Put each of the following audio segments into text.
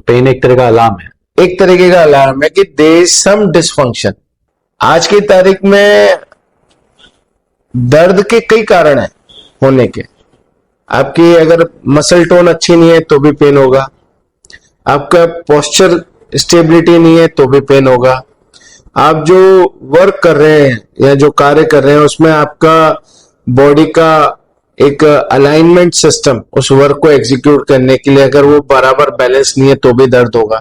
Pen एक तरह का अलार्म है। एक तरीके का अलार्म है कि देयर इज सम डिसफंक्शन। आज की तारीख में दर्द के कई कारण हैं होने के। आपकी अगर मसल टोन अच्छी नहीं है तो भी पेन होगा, आपका पोस्चर स्टेबिलिटी नहीं है तो भी पेन होगा, आप जो वर्क कर रहे हैं या जो कार्य कर रहे हैं उसमें आपका बॉडी का एक अलाइनमेंट सिस्टम उस वर्क को एग्जीक्यूट करने के लिए अगर वो बराबर बैलेंस नहीं है तो भी दर्द होगा।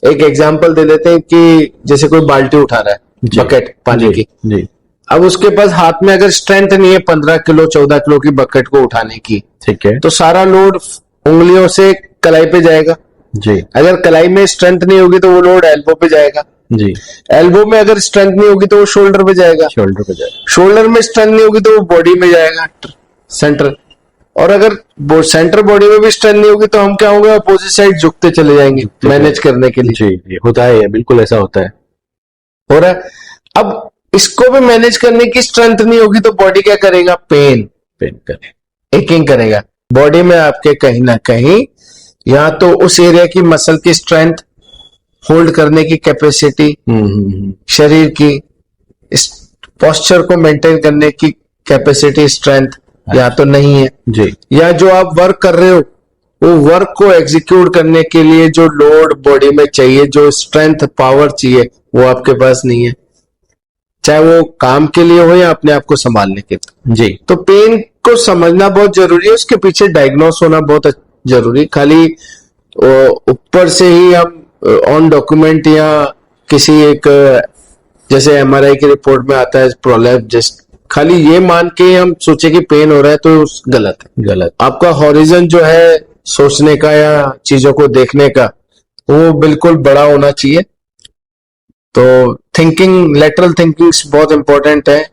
एक एग्जांपल दे देते हैं कि जैसे कोई बाल्टी उठा रहा है, बकेट पानी की जी। अब उसके पास हाथ में अगर स्ट्रेंथ नहीं है 15 किलो 14 किलो की बकेट को उठाने की, ठीक है, तो सारा लोड उंगलियों से कलाई पे जाएगा जी अगर कलाई में स्ट्रेंथ नहीं होगी तो वो लोड एल्बो पे जाएगा जी, एल्बो में अगर स्ट्रेंथ नहीं होगी तो वो शोल्डर पे जाएगा, शोल्डर पे जाए, शोल्डर में स्ट्रेंथ नहीं होगी तो वो बॉडी में जाएगा सेंटर, और अगर सेंटर बॉडी में भी स्ट्रेंथ नहीं होगी तो हम क्या होंगे अपोजिट साइड झुकते चले जाएंगे मैनेज करने के लिए। जी जी, होता है, बिल्कुल ऐसा होता है। हो रहा है। अब इसको भी मैनेज करने की स्ट्रेंथ नहीं होगी तो बॉडी क्या करेगा, पेन करे, एकिंग करेगा बॉडी में आपके कहीं ना कहीं, या तो उस एरिया की मसल की स्ट्रेंथ होल्ड करने की कैपेसिटी शरीर की, इस पोस्चर को मेंटेन करने की कैपेसिटी स्ट्रेंथ या तो नहीं है जी, या जो आप वर्क कर रहे हो वो वर्क को एग्जीक्यूट करने के लिए जो लोड बॉडी में चाहिए, जो स्ट्रेंथ पावर चाहिए वो आपके पास नहीं है, चाहे वो काम के लिए हो या अपने आप को संभालने के लिए। जी, तो पेन को समझना बहुत जरूरी है, उसके पीछे डायग्नोस होना बहुत जरूरी। खाली ऊपर से ही हम ऑन डॉक्यूमेंट या किसी एक जैसे एमआरआई की रिपोर्ट में आता है प्रोलैप्स, जस्ट खाली ये मान के हम सोचे कि पेन हो रहा है तो गलत है। गलत। आपका हॉरिजन जो है सोचने का या चीजों को देखने का वो बिल्कुल बड़ा होना चाहिए। तो थिंकिंग, लेटरल थिंकिंग बहुत इंपॉर्टेंट है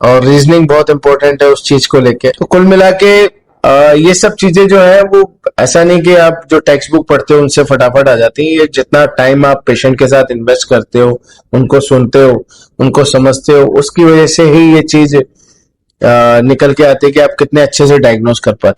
और रीजनिंग बहुत इंपॉर्टेंट है उस चीज को लेके। तो कुल मिला के ये सब चीजें जो है वो ऐसा नहीं कि आप जो टेक्स्ट बुक पढ़ते हो उनसे फटाफट आ जाती है। ये जितना टाइम आप पेशेंट के साथ इन्वेस्ट करते हो, उनको सुनते हो, उनको समझते हो, उसकी वजह से ही ये चीज निकल के आती है कि आप कितने अच्छे से डायग्नोस कर पाते हो।